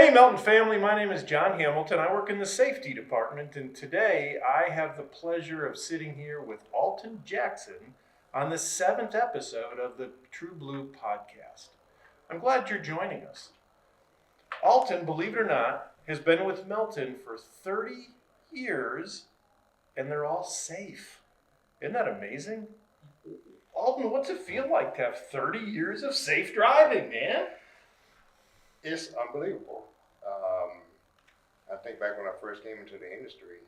Hey, Melton Family, my name is John Hamilton. I work in the safety department, and today I have the pleasure of sitting here with Alton Jackson on the 7th episode of the True Blue podcast. I'm glad you're joining us. Alton, believe it or not, has been with Melton for 30 years, and they're all safe. Isn't that amazing? Alton, what's it feel like to have 30 years of safe driving, man? It's unbelievable. I think back when I first came into the industry,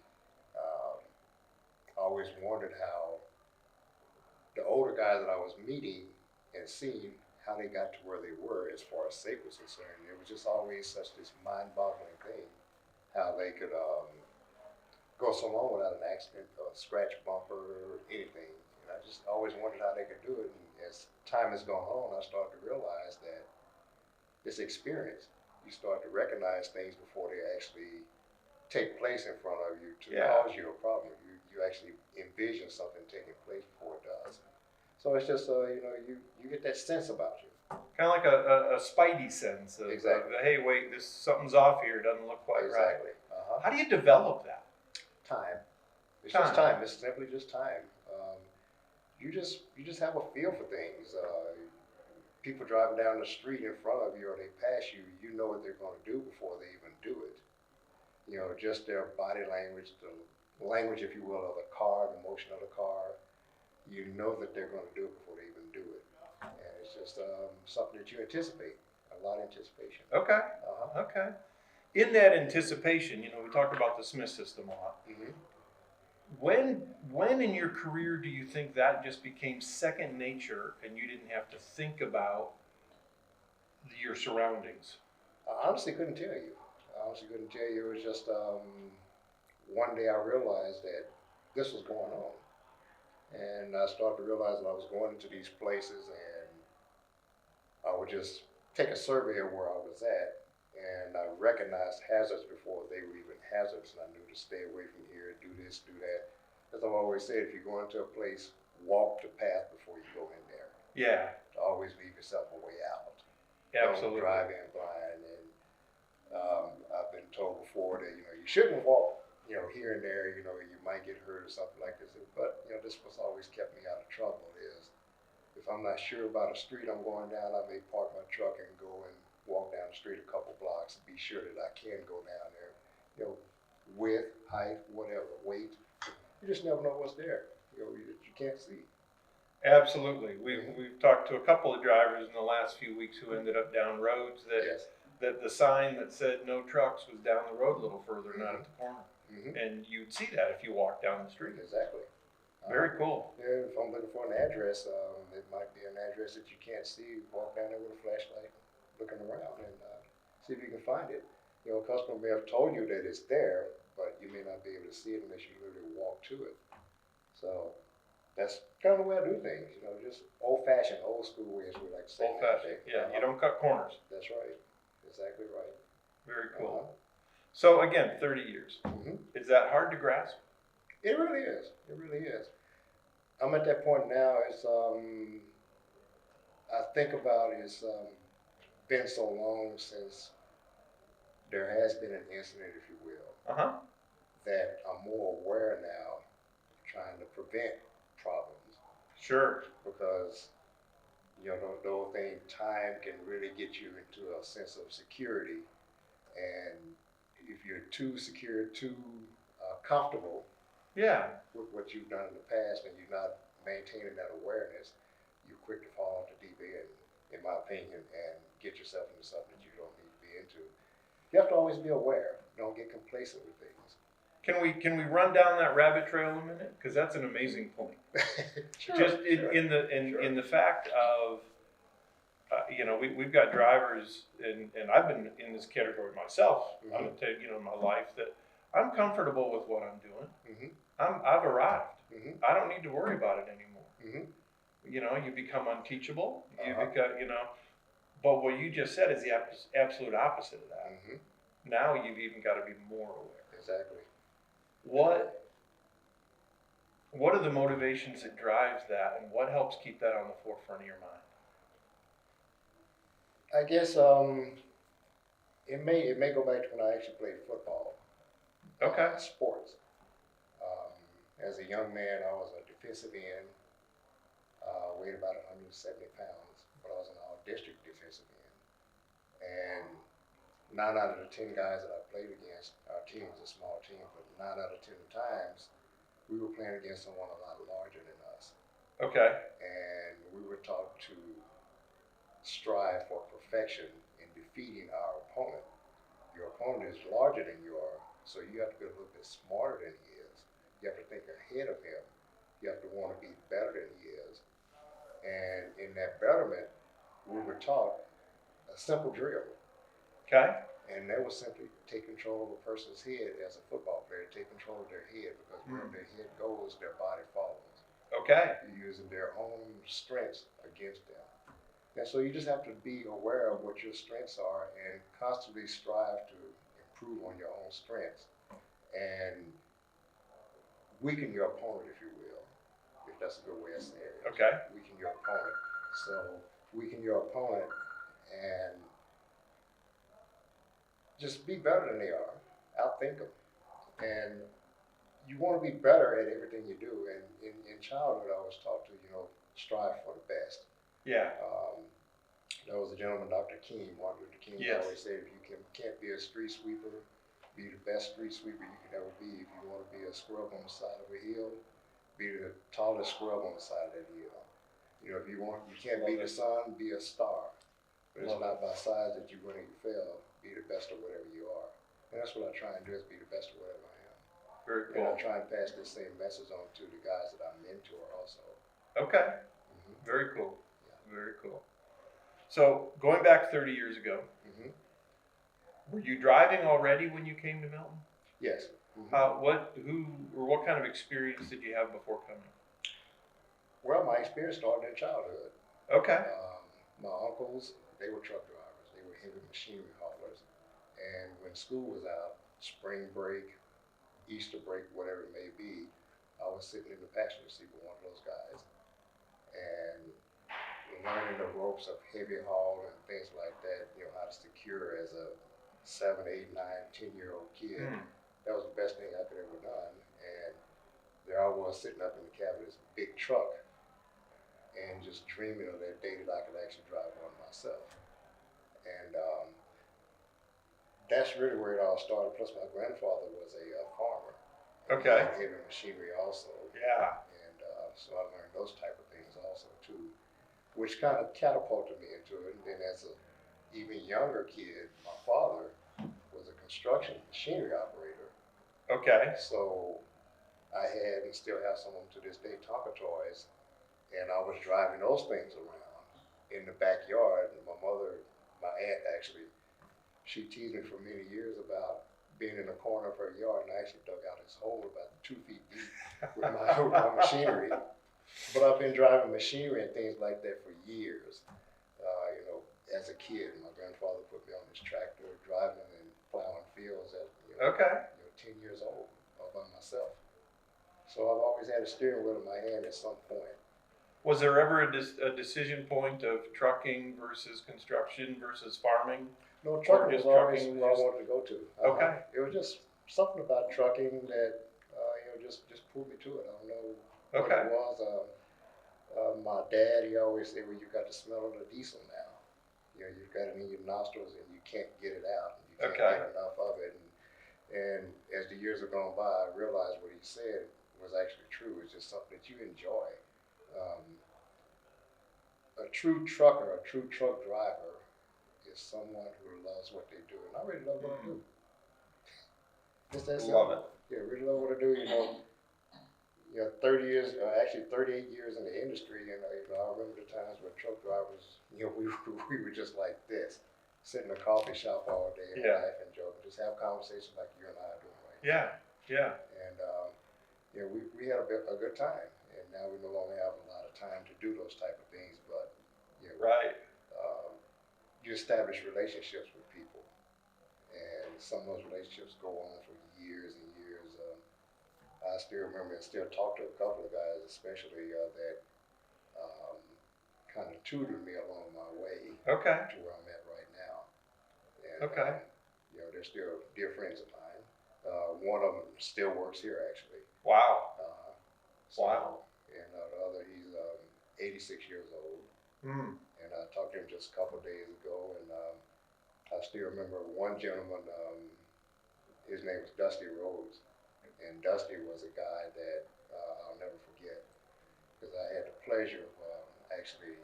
I always wondered how the older guys that I was meeting and seeing, how they got to where they were as far as safety was concerned. It was just always such this mind-boggling thing, how they could go so long without an accident, a scratch bumper, or anything. And I just always wondered how they could do it. And as time has gone on, I started to realize that this experience, you start to recognize things before they actually take place in front of you to cause you a problem. You actually envision something taking place before it does. So it's just, you get that sense about you. Kind of like a spidey sense of, Exactly. hey, wait, something's off here. It doesn't look quite Exactly. right. Uh-huh. How do you develop that? Time. It's just time. It's simply just time. You just have a feel for things. People driving down the street in front of you or they pass you, you know what they're going to do before they even do it. You know, just their body language, the language, if you will, of the car, the motion of the car. You know that they're going to do it before they even do it. And it's just something that you anticipate, a lot of anticipation. Okay. Uh-huh. Okay. In that anticipation, we talk about the Smith system a lot. Mm-hmm. When in your career do you think that just became second nature and you didn't have to think about your surroundings? I honestly couldn't tell you. It was just one day I realized that this was going on. And I started to realize that I was going into these places and I would just take a survey of where I was at. And I recognized hazards before they were even hazards. And I knew to stay away from here, do this, do that. As I've always said, if you go into a place, walk the path before you go in there. Yeah. To always leave yourself a way out. Absolutely. Don't drive in blind. And I've been told before that, you shouldn't walk, here and there, you might get hurt or something like this. But, this was always kept me out of trouble is if I'm not sure about a street I'm going down, I may park my truck and go and walk down the street a couple blocks and be sure that I can go down there. Width, height, whatever, weight. You just never know what's there. You can't see. Absolutely. We've talked to a couple of drivers in the last few weeks who ended up down roads that the sign that said no trucks was down the road a little further, not at the corner. Mm-hmm. And you'd see that if you walk down the street. Exactly. Very cool. Yeah, if I'm looking for an address, it might be an address that you can't see. Walk down there with a flashlight, looking around, and see if you can find it. A customer may have told you that it's there, but you may not be able to see it unless you literally walk to it. So that's kind of the way I do things. Just old-fashioned, old school way, as we like to say. Old-fashioned. Yeah, you don't cut corners. That's right. Exactly right. Very cool. So again, 30 years. Mm-hmm. Is that hard to grasp? It really is. It really is. I'm at that point now. It's I think about it's been so long since there has been an incident, if you will, that I'm more aware now, trying to prevent problems. Sure. Because the whole thing, time can really get you into a sense of security, and if you're too secure, too comfortable with what you've done in the past, and you're not maintaining that awareness, you're quick to fall off the deep end, in my opinion, and get yourself into something that you don't need to be into. You have to always be aware. Don't get complacent with things. Can we run down that rabbit trail a minute? Because that's an amazing point. In the fact of we've got drivers, and I've been in this category myself. Mm-hmm. I'm gonna tell you, in my life that I'm comfortable with what I'm doing. Mm-hmm. I've arrived. Mm-hmm. I don't need to worry about it anymore. Mm-hmm. You become unteachable. You become, but what you just said is the absolute opposite of that. Mm-hmm. Now you've even got to be more aware. Exactly. What are the motivations that drives that, and what helps keep that on the forefront of your mind? I guess It may go back to when I actually played football. Okay. Sports. As a young man, I was a defensive end. Weighed about 170 pounds, but I was an all-district defensive end. And 9 out of the 10 guys that I played against, our team was a small team, but 9 out of 10 times we were playing against someone a lot larger than us. Okay. And we were taught to strive for perfection in defeating our opponent. Your opponent is larger than you are, so you have to be a little bit smarter than he is. You have to think ahead of him. You have to want to be better than he is. And in that betterment, we were taught a simple drill. Okay. And that was simply take control of a person's head as a football player, take control of their head, because wherever their head goes, their body follows. Okay. You're using their own strengths against them. And so you just have to be aware of what your strengths are and constantly strive to improve on your own strengths and weaken your opponent, if you will, if that's a good way of saying it. Okay. Weaken your opponent. So weaken your opponent and just be better than they are. Outthink them. And you want to be better at everything you do. And in childhood, I was taught to, strive for the best. Yeah. There was a gentleman, Dr. King, Martin Luther King, Yes. always said, if you can't be a street sweeper, be the best street sweeper you can ever be. If you want to be a scrub on the side of a hill, be the tallest scrub on the side of that hill. If you can't be the sun, be a star. But it's not by size that you win or you fail. Be the best of whatever you are. And that's what I try and do, is be the best of whatever I am. Very And I cool. try and pass this same message on to the guys that I mentor also. Okay. Mm-hmm. Very cool. Yeah. Very cool. So going back 30 years ago, Mm-hmm. were you driving already when you came to Melton? Yes. Mm-hmm. What kind of experience did you have before coming? Well, my experience started in childhood. Okay. My uncles, they were truck drivers. They were heavy machinery haulers. And when school was out, spring break, Easter break, whatever it may be, I was sitting in the passenger seat with one of those guys. And learning the ropes of heavy haul and things like that, how to secure as a 7, 8, 9, 10-year-old kid. That was the best thing I could ever done. And there I was sitting up in the cab of this big truck and just dreaming of that day that I could actually drive one myself. And that's really where it all started. Plus my grandfather was a farmer. Okay. He had heavy machinery also. Yeah. And so I learned those type of things also too, which kind of catapulted me into it. And then as a even younger kid, my father was a construction machinery operator. Okay. So I had and still have some of them to this day, Tonka toys, and I was driving those things around in the backyard. And my aunt actually, she teased me for many years about being in the corner of her yard, and I actually dug out this hole about 2 feet deep with my machinery. But I've been driving machinery and things like that for years. As a kid, my grandfather put me on this tractor, driving and plowing fields at 10 years old, all by myself. So I've always had a steering wheel in my hand at some point. Was there ever a decision point of trucking versus construction versus farming? No, trucking was always trucking what I wanted to go to. Okay. It was just something about trucking that just pulled me to it. I don't know what it was. My dad, he always said, "Well, you got the smell of the diesel now. You've got it in your nostrils and you can't get it out. And you can't get enough of it." And as the years have gone by, I realized what he said was actually true. It's just something that you enjoy. A true trucker, a true truck driver is someone who loves what they do. And I really love what I do. Just that simple. Love it. Yeah, really love what I do. 30 years, actually 38 years in the industry, and I remember the times when truck drivers, we were just like this, sit in a coffee shop all day and laugh and joke, and just have conversations like you and I are doing right now. Yeah. And we had a good time, and now we no longer have a lot of time to do those type of things, but you establish relationships with people, and some of those relationships go on for years and years. I still remember and still talk to a couple of guys, especially that kind of tutored me along my way to where I'm at right now. And, You know, they're still dear friends of mine. One of them still works here, actually. Wow. So, Wow. And the other, he's 86 years old. Mm. And I talked to him just a couple of days ago, and I still remember one gentleman, his name was Dusty Rhodes. And Dusty was a guy that I'll never forget, because I had the pleasure of actually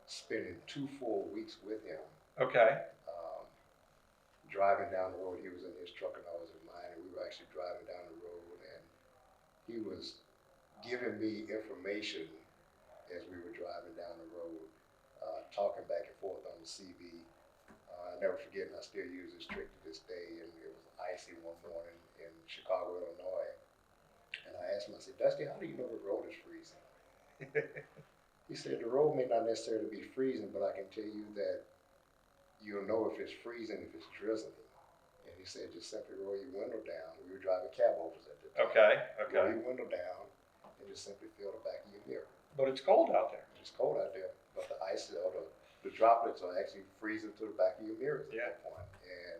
spending 2 full weeks with him. Okay. Driving down the road. He was in his truck and I was in mine, and we were actually driving down the road, and he was giving me information as we were driving down the road, talking back and forth on the CB. I never forget, and I still use this trick to this day, and it was icy one morning in Chicago, Illinois, and I asked him, I said, Dusty, how do you know the road is freezing? He said, the road may not necessarily be freezing, but I can tell you that you'll know if it's freezing, if it's drizzling. And he said, just simply roll your window down. We were driving cab overs at the time. Okay. Roll your window down and just simply feel the back of your mirror. But it's cold out there. It's cold out there, but the ice or the droplets are actually freezing to the back of your mirrors at that point. And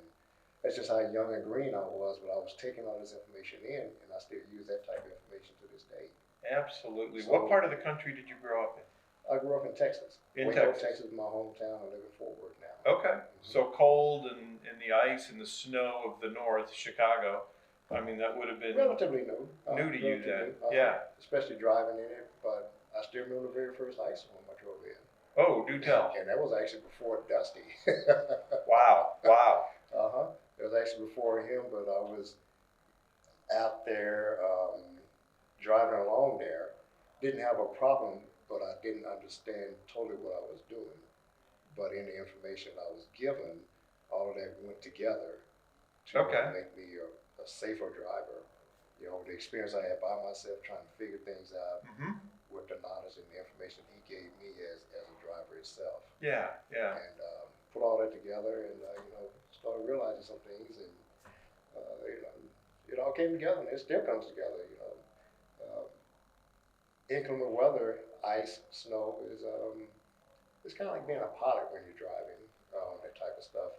that's just how young and green I was, but I was taking all this information in, and I still use that type of information to this day. Absolutely. So, what part of the country did you grow up in? I grew up in Texas. In Waco, Texas. Texas is my hometown. I live in Fort Worth now. Okay. So cold and the ice and the snow of the north, Chicago. I mean, that would have been Relatively new. new to you then. New. Yeah. Especially driving in it, but I still remember the very first ice storm I drove in. Oh, do tell. And that was actually before Dusty. Wow. Wow. It was actually before him, but I was out there driving along there. Didn't have a problem, but I didn't understand totally what I was doing. But in the information I was given, all of that went together to make me a safer driver. You know, the experience I had by myself trying to figure things out with the knowledge and the information he gave me as a driver itself. Yeah, yeah. And put all that together and, you know, started realizing some things, and, you know, it all came together, and it still comes together, you know. Inclement weather, ice, snow is it's kind of like being a pilot when you're driving, that type of stuff,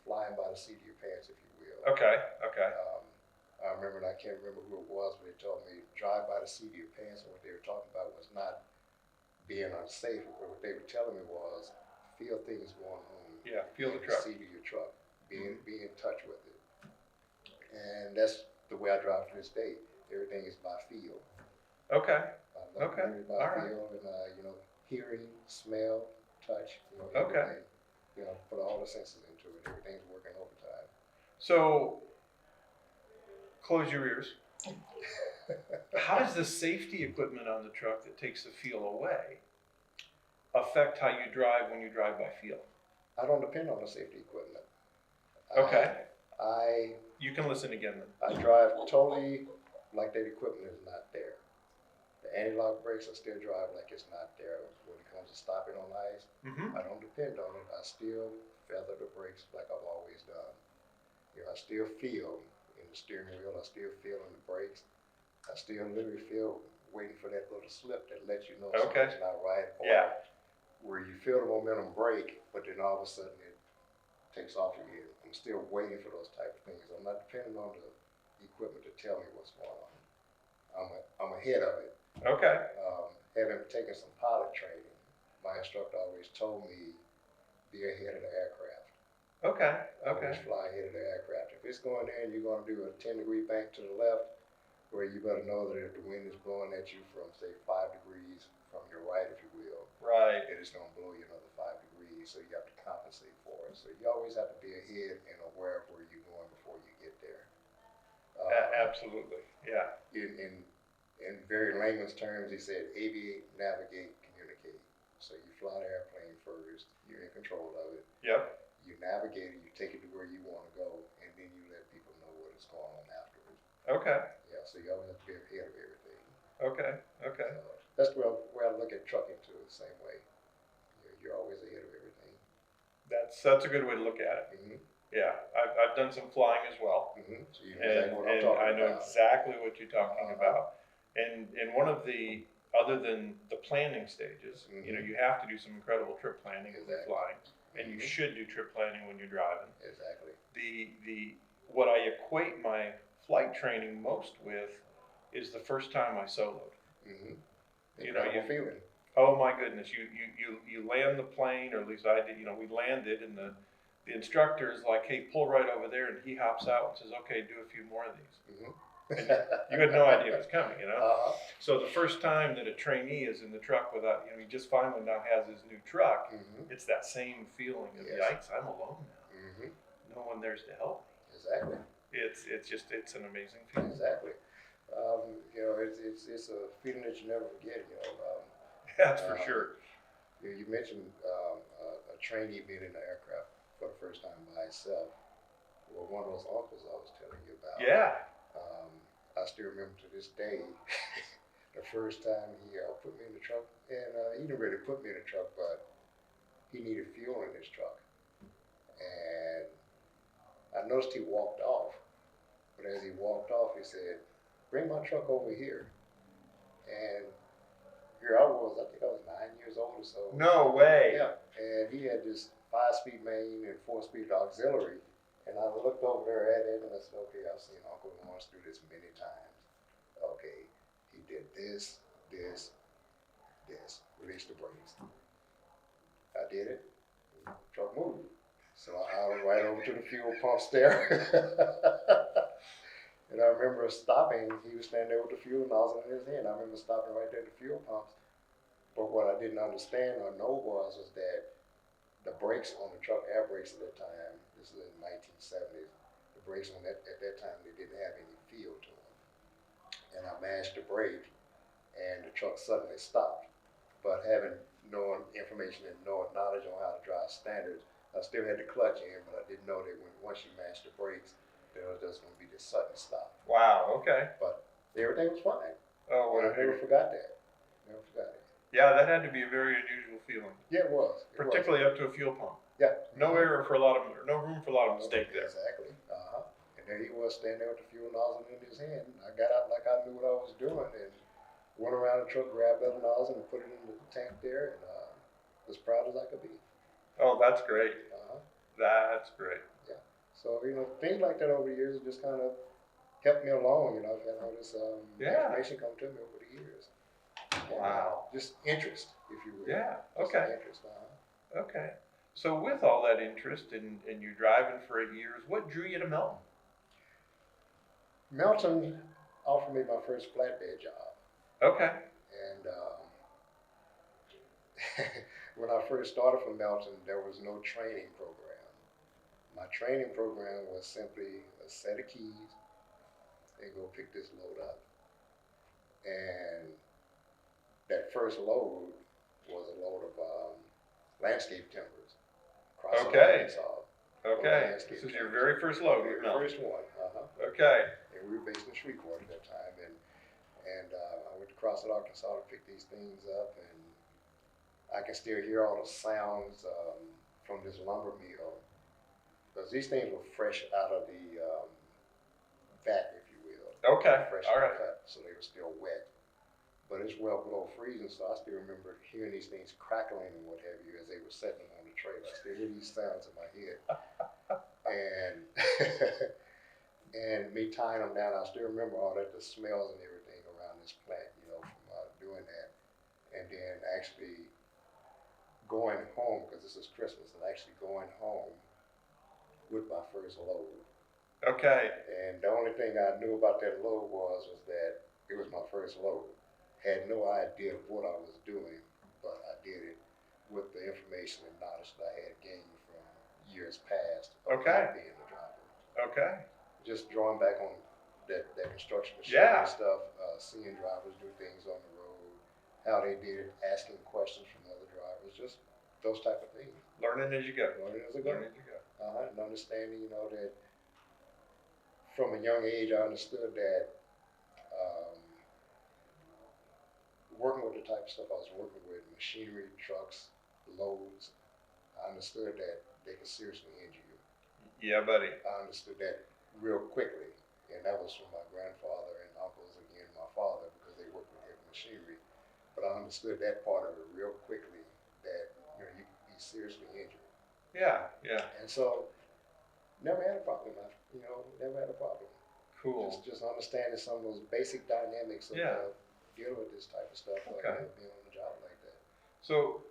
flying by the seat of your pants, if you will. Okay, okay. I remember, and I can't remember who it was, but they told me drive by the seat of your pants, and what they were talking about was not being unsafe, but what they were telling me was feel things going on. Yeah, feel the in truck. The seat of your truck, be in touch with it. And that's the way I drive to this day. Everything is by feel. Okay. Okay. By feel and, you know, hearing, smell, touch, you know, everything. You know, put all the senses into it. Everything's working overtime. So, close your ears. How does the safety equipment on the truck that takes the feel away affect how you drive when you drive by feel? I don't depend on the safety equipment. Okay. You can listen again then. I drive totally like that equipment is not there. The anti-lock brakes, I still drive like it's not there. When it comes to stopping on ice, I don't depend on it. I still feather the brakes like I've always done. You know, I still feel in the steering wheel. I still feel in the brakes. I still literally feel waiting for that little slip that lets you know something's not right. Or where you feel the momentum break, but then all of a sudden it takes off again. I'm still waiting for those type of things. I'm not depending on the equipment to tell me what's going on. I'm ahead of it. Okay. Having taken some pilot training, my instructor always told me, be ahead of the aircraft. Okay. Always fly ahead of the aircraft. If it's going there and you're going to do a 10-degree bank to the left, where you better know that if the wind is blowing at you from, say, 5 degrees from your right, if you will, it is going to blow you another 5 degrees, so you have to compensate for it. So you always have to be ahead and aware of where you're going before you get there. Absolutely, yeah. In very layman's terms, he said, aviate, navigate, communicate. So you fly the airplane first, you're in control of it. Yep. You navigate it, you take it to where you want to go, and then you let people know what is going on afterwards. Okay. Yeah, so you always have to be ahead of everything. Okay. That's the way I look at trucking too, the same way. You're always ahead of everything. That's a good way to look at it. Yeah, I've done some flying as well. So you know exactly what I'm talking about. I know exactly what you're talking about. And one of the, other than the planning stages, you know, you have to do some incredible trip planning when you're flying, and you should do trip planning when you're driving. Exactly. the what I equate my flight training most with is the first time I soloed. Mm-hmm. You know, Incredible feeling. oh my goodness, you land the plane, or at least I did. You know, we landed, and the instructor is like, "Hey, pull right over there," and he hops out and says, "Okay, do a few more of these." Mm-hmm. And you had no idea it was coming, you know. Uh-huh. So the first time that a trainee is in the truck without, you know, he just finally now has his new truck. Mm-hmm. It's that same feeling of, Yes. yikes, I'm alone now. Mm-hmm. No one there's to help me. Exactly. It's an amazing feeling. Exactly. You know, it's a feeling that you never forget. You know, That's for sure. you mentioned a trainee being in the aircraft for the first time by itself. Well, one of those uncles I was telling you about. Yeah. I still remember to this day the first time he put me in the truck, and he didn't really put me in the truck, but he needed fuel in his truck, and I noticed he walked off. But as he walked off, he said, "Bring my truck over here." And here I was, I think I was 9 years old or so. No way. Yeah. And he had this 5-speed main and 4-speed auxiliary. And I looked over there at it and I said, okay, I've seen Uncle Lawrence do this many times. Okay, he did this, release the brakes. I did it, truck moved. So I went right over to the fuel pumps there. And I remember stopping, he was standing there with the fuel nozzle in his hand. I remember stopping right there at the fuel pumps. But what I didn't understand or know was that the brakes on the truck, air brakes at that time, this is in the 1970s, the brakes on that at that time, they didn't have any feel to them. And I mashed the brake and the truck suddenly stopped. But having known information and knowledge on how to drive standards, I still had the clutch in, but I didn't know that once you mashed the brakes, there was just going to be this sudden stop. Wow. Okay. But everything was fine. Oh, what I never forgot that. Never forgot it. Yeah, that had to be a very unusual feeling. Yeah, it was. Particularly up to a fuel pump. Yeah. No error for a lot of, no room for a lot of mistake there. Exactly. And there he was standing there with the fuel nozzle in his hand. I got out like I knew what I was doing and went around the truck, grabbed that nozzle and put it in the tank there, and as proud as I could be. Oh, that's great. That's great. Yeah. So, you know, things like that over the years just kind of helped me along, you know. I've had all this information come to me over the years. Wow. Just interest, if you will. Yeah. Just Okay. interest. Okay. So with all that interest and you driving for 8 years, what drew you to Melton? Melton offered me my first flatbed job. Okay. And when I first started from Melton, there was no training program. My training program was simply a set of keys and go pick this load up. And that first load was a load of landscape timbers. Okay. Arkansas. Okay. This is your very first load with Melton. First one. Okay. And we were based in Shreveport at that time, and I went to Crossett, Arkansas to pick these things up, and I can still hear all the sounds from this lumber mill, because these things were fresh out of the vat, if you will. Okay. Fresh All right. cut, so they were still wet. But it's well below freezing, so I still remember hearing these things crackling and what have you as they were setting on the trailer. I still hear these sounds in my head. And and me tying them down, I still remember all that, the smells and everything around this plant, you know, from doing that. And then actually going home, because this is Christmas, and actually going home with my first load. Okay. And the only thing I knew about that load was that it was my first load. Had no idea what I was doing, but I did it with the information and knowledge that I had gained from years past of Okay. being a driver. Okay. Just drawing back on that construction Yeah. machinery stuff, seeing drivers do things on the road, how they did it, asking questions from other drivers, just those type of things. Learning as you go. Learning as I go. Learning as you go. And understanding, you know, that from a young age I understood that working with the type of stuff I was working with, machinery, trucks, loads, I understood that they could seriously injure you. Yeah, buddy. I understood that real quickly, and that was from my grandfather and uncles, again, my father, because they worked with heavy machinery. But I understood that part of it real quickly, that you know you could be seriously injured. Yeah. Yeah. And so Never had a problem. Never had a problem. Cool. Just understanding some of those basic dynamics of Yeah. dealing with this type of stuff. Okay. Being on the job like that. So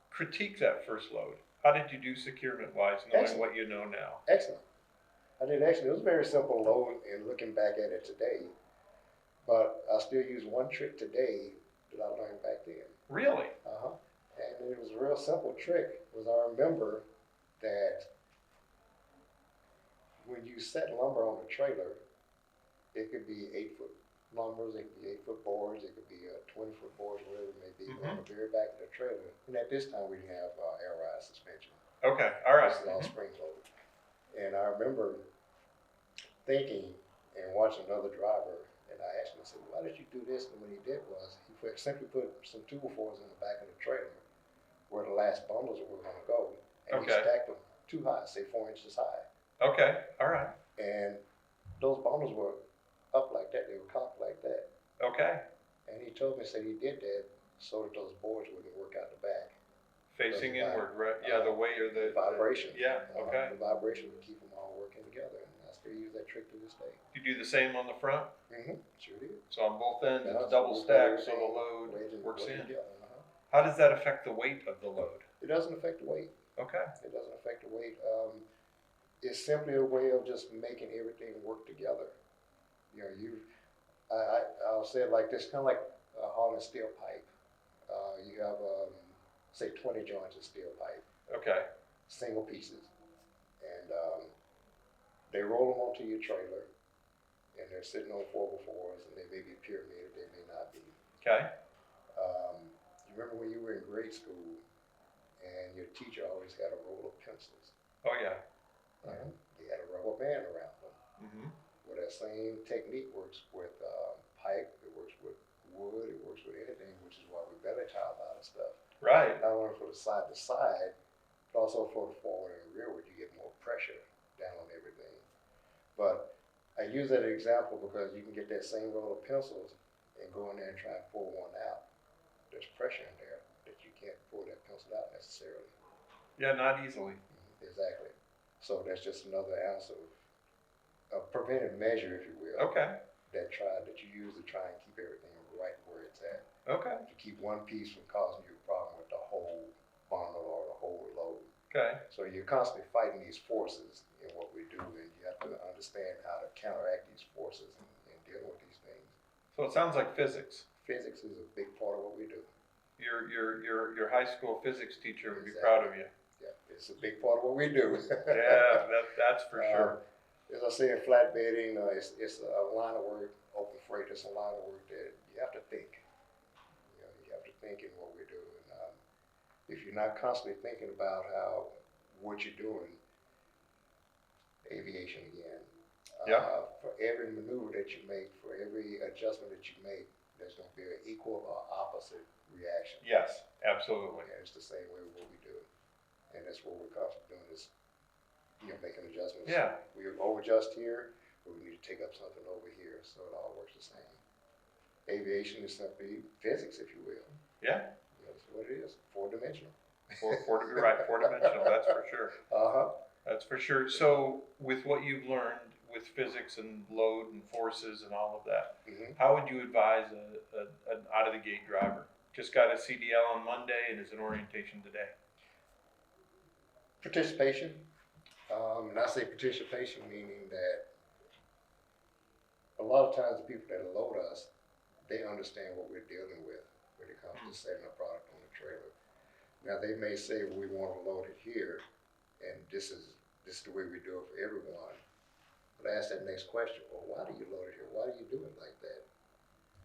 critique that first load. How did you do securement wise, knowing Excellent. what you know now? Excellent. I did excellent. It was a very simple load, and looking back at it today, but I still use one trick today that I learned back then. Really? And it was a real simple trick. Was I remember that when you set lumber on a trailer, it could be 8-foot lumbers, it could be 8-foot boards, it could be 20-foot boards, whatever it may be, on the very back of the trailer. And at this time, we didn't have air ride suspension. Okay, all right. This is all spring loaded. And I remember thinking and watching another driver, and I asked him, I said, why did you do this? And what he did was he simply put some 2x4s in the back of the trailer where the last bundles were going to go, and he stacked them too high, say 4 inches high. Okay, all right. And those bundles were up like that, they were cocked like that. Okay. And he told me, said he did that so that those boards wouldn't work out the back. Facing inward, right? Yeah, the weight or the vibration. Yeah, okay. The vibration would keep them all working together, and I still use that trick to this day. You do the same on the front? Sure do. So on both ends, Yeah, it's double stacked, so the everything load works in. together. How does that affect the weight of the load? It doesn't affect the weight. Okay. It doesn't affect the weight. It's simply a way of just making everything work together. I'll say it like this, kind of like hauling steel pipe. You have, say, 20 joints of steel pipe. Okay. Single pieces. And they roll them onto your trailer, and they're sitting on 4x4s, and they may be pyramided, they may not be. Okay. You remember when you were in grade school, and your teacher always had a roll of pencils? Oh, yeah. They had a rubber band around them. Well, that same technique works with pipe, it works with wood, it works with anything, which is why we belly tie a lot of stuff. Right. Not only for the side to side, but also for the forward and rearward, you get more pressure down on everything. But I use that example because you can get that same roll of pencils and go in there and try and pull one out. There's pressure in there that you can't pull that pencil out necessarily. Yeah, not easily. Exactly. So that's just another ounce of a preventive measure, if you will. Okay. That you use to try and keep everything right where it's at. Okay. To keep one piece from causing you a problem with the whole bundle or the whole load. Okay. So you're constantly fighting these forces in what we do, and you have to understand how to counteract these forces and deal with these things. So it sounds like physics. Physics is a big part of what we do. Your high school physics teacher would be proud of you. Yeah, it's a big part of what we do. Yeah, that's for sure. As I say in flatbedding, it's a line of work. Open freight, it's a line of work that you have to think. You have to think in what we do. And if you're not constantly thinking about what you're doing, aviation again. For every maneuver that you make, for every adjustment that you make, there's going to be an equal or opposite reaction. Yes, absolutely. And it's the same way with what we do. And that's what we're constantly doing is, making adjustments. Yeah. We over-adjust here, but we need to take up something over here, so it all works the same. Aviation is simply physics, if you will. Yeah. That's what it is, four-dimensional. Four-dimensional, that's for sure. That's for sure. So with what you've learned with physics and load and forces and all of that, how would you advise an out-of-the-gate driver? Just got a CDL on Monday and is in orientation today. Participation. And I say participation meaning that a lot of times the people that load us, they understand what we're dealing with when it comes to setting a product on the trailer. Now they may say, well, we want to load it here, and this is the way we do it for everyone. But I ask that next question, well, why do you load it here? Why do you do it like that?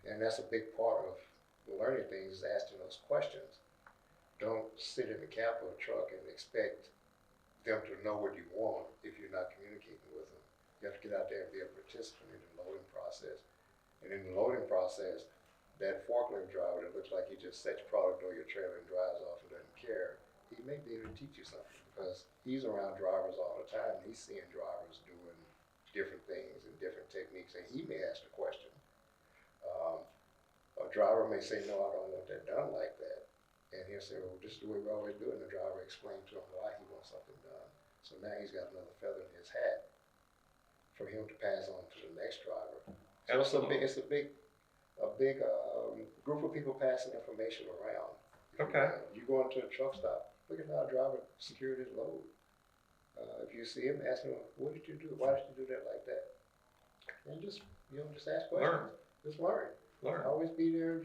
And that's a big part of learning things, is asking those questions. Don't sit in the cab of a truck and expect them to know what you want if you're not communicating with them. You have to get out there and be a participant in the loading process. And in the loading process, that forklift driver that looks like he just sets product on your trailer and drives off and doesn't care, he may be able to teach you something because he's around drivers all the time. And he's seeing drivers doing different things and different techniques, and he may ask a question. A driver may say, no, I don't want that done like that. And he'll say, well, this is the way we always do it. And the driver explains to him why he wants something done. So now he's got another feather in his hat for him to pass on to the next driver. So Absolutely. it's a big group of people passing information around. Okay. You go into a truck stop, look at how a driver secured his load. If you see him, ask him, what did you do? Why did you do that like that? And just ask questions. Learn. Just learn. Learn. Always be there,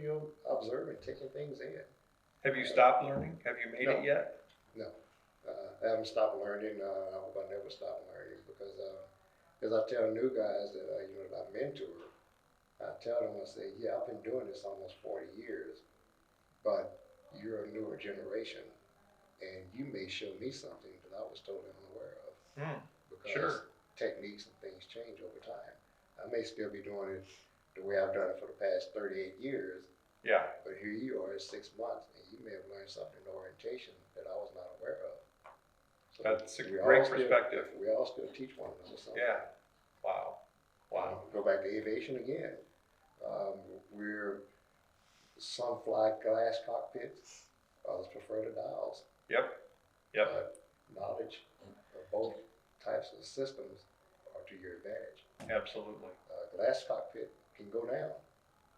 observing, taking things in. Have you stopped learning? Have you made No. it yet? No, I haven't stopped learning. I hope I never stop learning because as I tell new guys that that I mentor, I tell them, I say, yeah, I've been doing this almost 40 years, but you're a newer generation, and you may show me something that I was totally unaware of because Sure. techniques and things change over time. I may still be doing it the way I've done it for the past 38 years, Yeah. but here you are in 6 months, and you may have learned something in orientation that I was not aware of. So That's a we great all still- perspective. We all still teach one another something. Yeah. Wow. Wow. Go back to aviation again. Some fly glass cockpits, others prefer the dials. Yep. Yep. Knowledge of both types of systems are to your advantage. Absolutely. Glass cockpit can go down.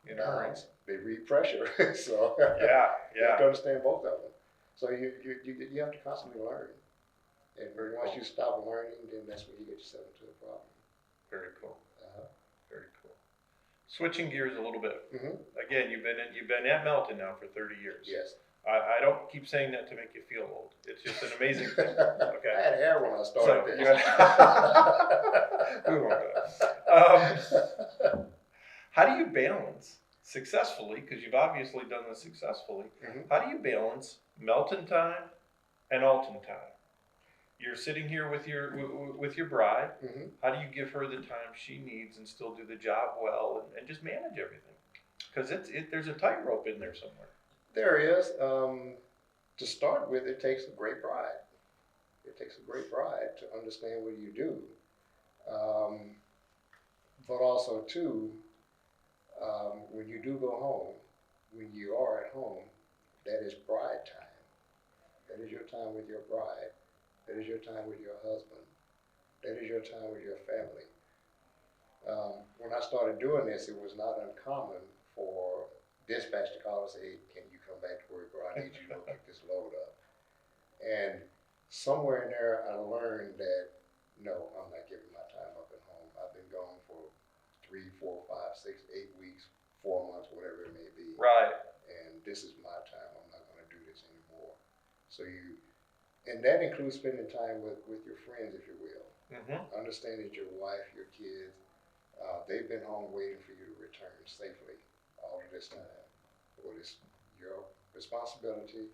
In a hurry. They read pressure, so Yeah. you have to Yeah. understand both of them. So you have to constantly learn. And Very once cool. you stop learning, then that's when you get yourself into a problem. Very cool. Uh-huh. Very cool. Switching gears a little bit. Mm-hmm. Again, you've been at Melton now for 30 years. Yes. I don't keep saying that to make you feel old. It's just an amazing thing. I Okay. had hair when I started So, this. we won't go there. How do you balance successfully, because you've obviously done this successfully, Mhm. how do you balance Melton time and Alton time? You're sitting here with your bride. Mhm. How do you give her the time she needs and still do the job well and just manage everything? Because there's a tightrope in there somewhere. There is. To start with, it takes a great bride. It takes a great bride to understand what you do. But also, too, when you do go home, when you are at home, that is bride time. That is your time with your bride. That is your time with your husband. That is your time with your family. When I started doing this, it was not uncommon for dispatch to call and say, hey, can you come back to work, or I need you to go pick this load up. And somewhere in there, I learned that, no, I'm not giving my time up at home. I've been gone for 3, 4, 5, 6, 8 weeks, 4 months, whatever it may be. Right. And this is my time. I'm not going to do this anymore. And that includes spending time with your friends, if you will. Mm-hmm. Understand that your wife, your kids, they've been home waiting for you to return safely all of this time. Well, it's your responsibility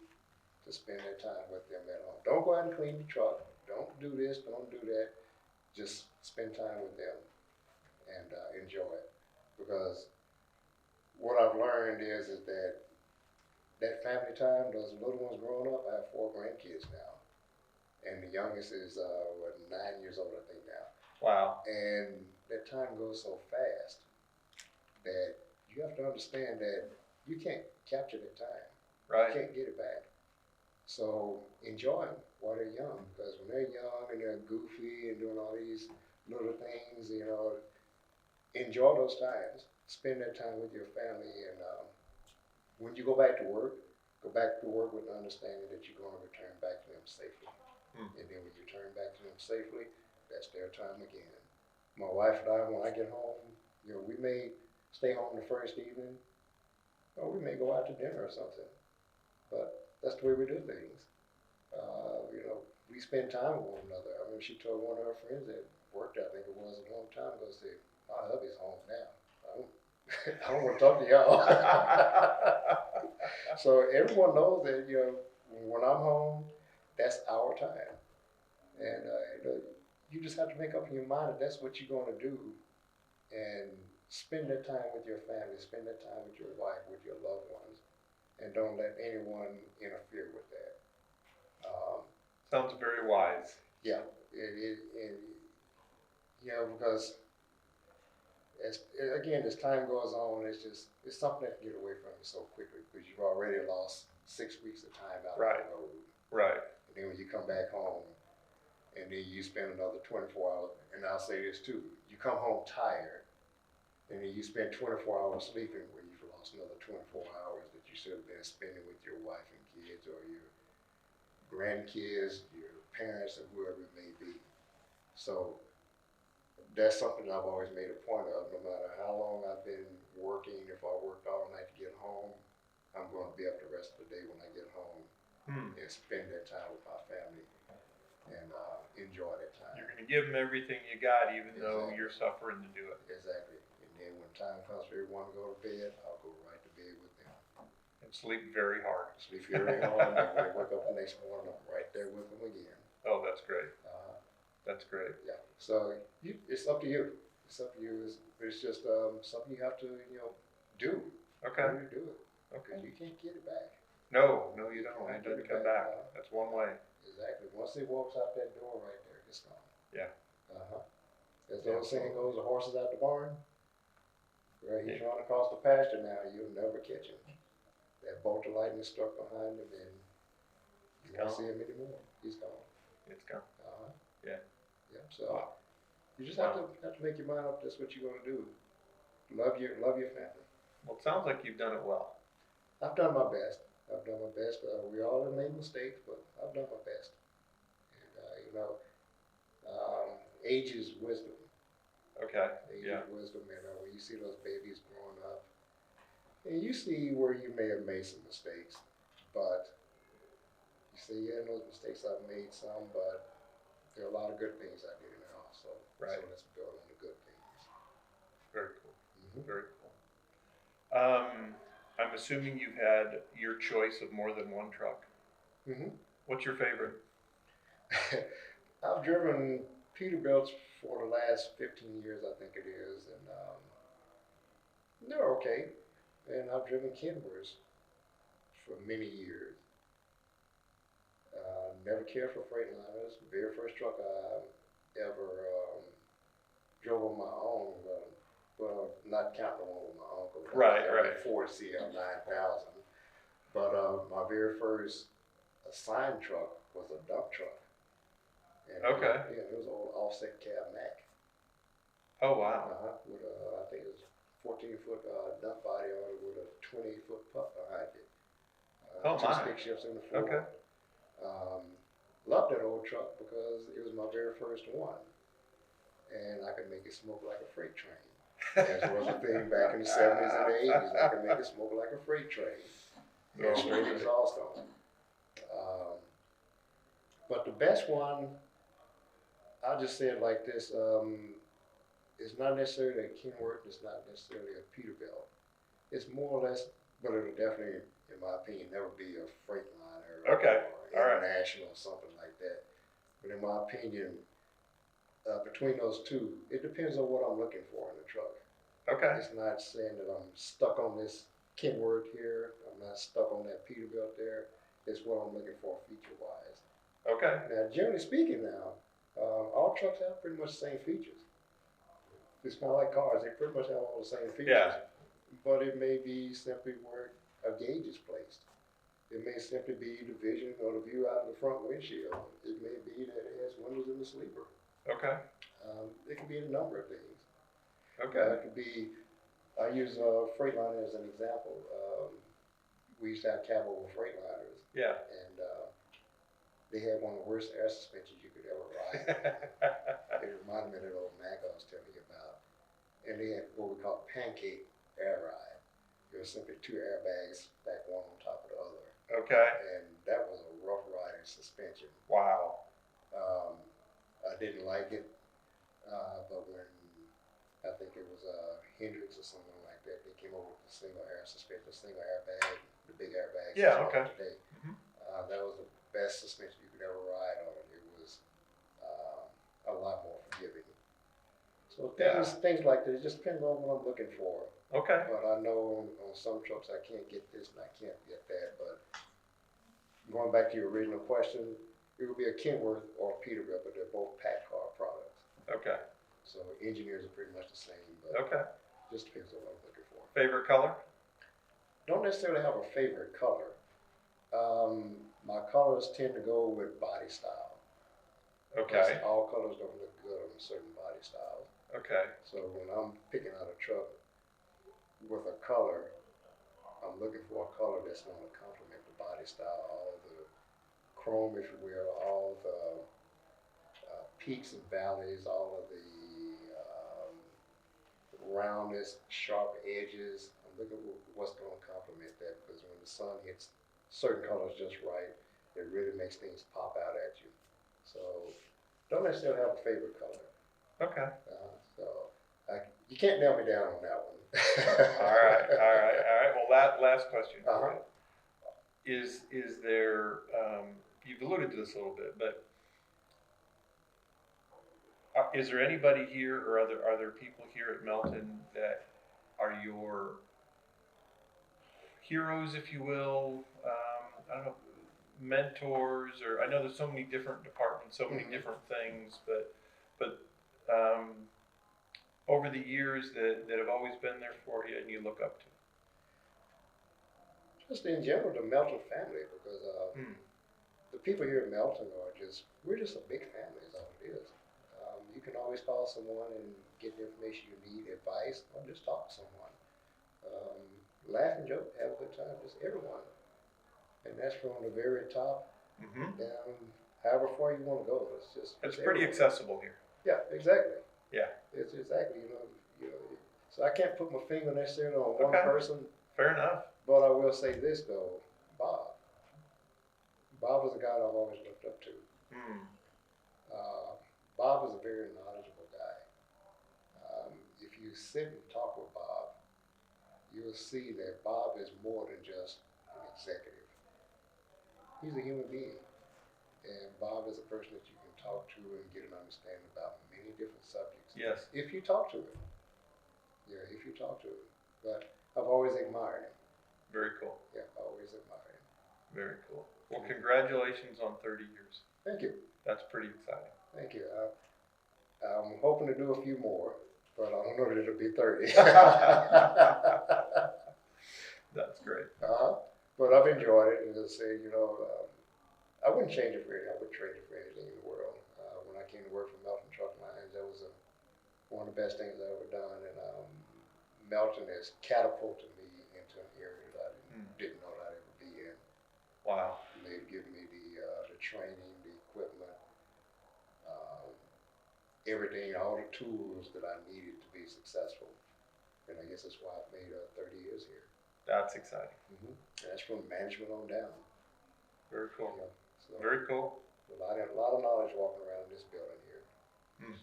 to spend that time with them at home. Don't go out and clean the truck. Don't do this, don't do that. Just spend time with them and enjoy it. Because what I've learned is that family time, those little ones growing up, I have 4 grandkids now. And the youngest is 9 years old, I think now. Wow. And that time goes so fast that you have to understand that you can't capture that time. Right. You can't get it back. So enjoy them while they're young, because when they're young and they're goofy and doing all these little things, enjoy those times. Spend that time with your family, and when you go back to work with the understanding that you're going to return back to them safely. And then when you turn back to them safely, that's their time again. My wife and I, when I get home, we may stay home the first evening, or we may go out to dinner or something. But that's the way we do things. We spend time with one another. I mean, she told one of her friends that worked, I think it was a long time ago, said, my hubby's home now. I don't want to talk to y'all. So everyone knows that, when I'm home, that's our time. And you just have to make up in your mind that that's what you're going to do, and spend that time with your family, spend that time with your wife, with your loved ones, and don't let anyone interfere with that. Sounds very wise. Yeah, because again, as time goes on, it's something that can get away from you so quickly, because you've already lost 6 weeks of time out Right. on the road. Right. And then when you come back home, and then you spend another 24 hours. And I'll say this too: you come home tired, and then you spend 24 hours sleeping, where you've lost another 24 hours that you should have been spending with your wife and kids, or your grandkids, your parents, or whoever it may be. So that's something I've always made a point of. No matter how long I've been working, if I worked all night to get home, I'm going to be up the rest of the day when I get home and spend that time with my family and enjoy that time. You're going to give them everything you got, even though Exactly. you're suffering to do it. Exactly. And then when time comes for everyone to go to bed, I'll go right to bed with them. And sleep very hard. Sleep very hard, and when I wake up the next morning, I'm right there with them again. Oh, that's great. That's great. Yeah. So it's up to you. It's up to you. It's just something you have to, do. Okay. You do it. Okay. You can't get it back. No, you don't. It doesn't come back. That's one way. Exactly. Once it walks out that door right there, it's gone. Yeah. As the old saying goes, the horse is out the barn. Right, he's running across the pasture now. You'll never catch him. That bolt of lightning struck behind him, and you won't see him anymore. He's gone. It's gone. Yeah. Yeah. So you just have to make your mind up. That's what you're gonna do. Love your family. Well, it sounds like you've done it well. I've done my best. We all have made mistakes, but I've done my best. And age is wisdom. Okay. Age Yeah. is wisdom. And when you see those babies growing up, and you see where you may have made some mistakes, but you say, yeah, those mistakes I've made some, but there are a lot of good things I did in there also. Right. So let's build on the good things. Very cool. Mm-hmm. Very cool. I'm assuming you've had your choice of more than one truck. Mm-hmm. What's your favorite? I've driven Peterbilts for the last 15 years, I think it is, and they're okay. And I've driven Kenworths for many years. Never cared for Freightliners. Very first truck I ever drove on my own. Well, not counting the one with my uncle. Right. Ford CL 9000. But my very first assigned truck was a dump truck. And Okay. It was an old offset cab Mack. Oh, wow. With I think it was 14-foot dump body on it with a 20-foot pup behind it. Oh, two my. stick shifts in the floor. Okay. Loved that old truck because it was my very first one, and I could make it smoke like a freight train. As was a thing back in the 70s and the 80s. I could make it smoke like a freight train. And straight exhaust on it. But the best one, I'll just say it like this, it's not necessarily a Kenworth, it's not necessarily a Peterbilt. It's more or less, but it'll definitely, in my opinion, never be a Freightliner Okay. or International or something like that. But in my opinion, between those two, it depends on what I'm looking for in a truck. Okay. It's not saying that I'm stuck on this Kenworth here, I'm not stuck on that Peterbilt there. It's what I'm looking for feature-wise. Okay. Now, generally speaking now, all trucks have pretty much the same features. It's kind of like cars, they pretty much have all the same features. Yeah. But it may be simply where a gauge is placed. It may simply be the vision or the view out of the front windshield. It may be that it has windows in the sleeper. Okay. It could be a number of things. Okay. It could be, I use Freightliner as an example. We used to have cab over Freightliners. Yeah. And they had one of the worst air suspensions you could ever ride. It reminded me of that old Mac I was telling you about. And they had what we call pancake air ride. It was simply two airbags stacked one on top of the other. Okay. And that was a rough riding suspension. Wow. I didn't like it, but when I think it was Hendrix or something like that, they came over with the single air suspension, single airbag, the big airbags. Yeah. Okay. Today. Mm-hmm. That was the best suspension you could ever ride on. It was a lot more forgiving. So things like that. It just depends on what I'm looking for. Okay. But I know on some trucks I can't get this and I can't get that. But going back to your original question, it would be a Kenworth or a Peterbilt, but they're both pack car products. Okay. So engineers are pretty much the same, but Okay. just depends on what I'm looking for. Favorite color? Don't necessarily have a favorite color. My colors tend to go with body style. Okay. All colors don't look good on a certain body style. Okay. So when I'm picking out a truck with a color, I'm looking for a color that's going to complement the body style, all the chrome, if you will, all the peaks and valleys, all of the roundness, sharp edges. I'm looking for what's going to complement that, because when the sun hits certain colors just right, it really makes things pop out at you. So don't necessarily have a favorite color. Okay. You can't nail me down on that one. All right. Well, that last question. Uh-huh. Is there? You've alluded to this a little bit, but is there anybody here, or are there people here at Melton that are your heroes, if you will? I don't know, mentors, or I know there's so many different departments, so many different things, but over the years that have always been there for you and you look up to. Just in general, the Melton family, because the people here in Melton we're just a big family, is all it is. You can always call someone and get the information you need, advice, or just talk to someone. Laugh and joke, have a good time, just everyone. And that's from the very top down, however far you want to go. It's pretty accessible here. Yeah, exactly. Yeah. It's exactly, so I can't put my finger necessarily on one person. Fair enough. But I will say this though, Bob. Bob is a guy I've always looked up to. Bob is a very knowledgeable guy. If you sit and talk with Bob, you'll see that Bob is more than just an executive. He's a human being. And Bob is a person that you can talk to and get an understanding about many different subjects. Yes. If you talk to him. Yeah, if you talk to him. But I've always admired him. Very cool. Yeah, I always admired him. Very cool. Well, congratulations on 30 years. Thank you. That's pretty exciting. Thank you. I'm hoping to do a few more, but I don't know that it'll be 30. That's great. But I've enjoyed it, and as I say, I wouldn't change it for anything. I wouldn't trade it for anything in the world. When I came to work for Melton Truck Lines, that was one of the best things I've ever done, and Melton has catapulted me into an area that I didn't know that I'd ever be in. Wow. They've given me the training, the equipment, everything, all the tools that I needed to be successful. And I guess that's why I've made 30 years here. That's exciting. And that's from management on down. Very cool. So very cool. A lot of knowledge walking around in this building here.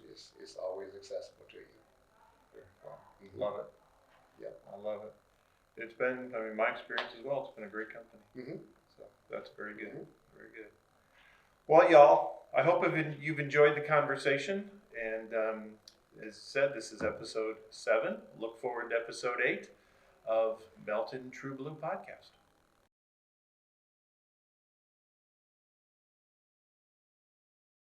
It's always accessible to you. Very cool. Love it. Yeah. I love it. It's been, my experience as well, it's been a great company. So that's very good. Very good. Well, y'all, I hope you've enjoyed the conversation. And as said, this is episode 7. Look forward to episode 8 of Melton True Blue Podcast.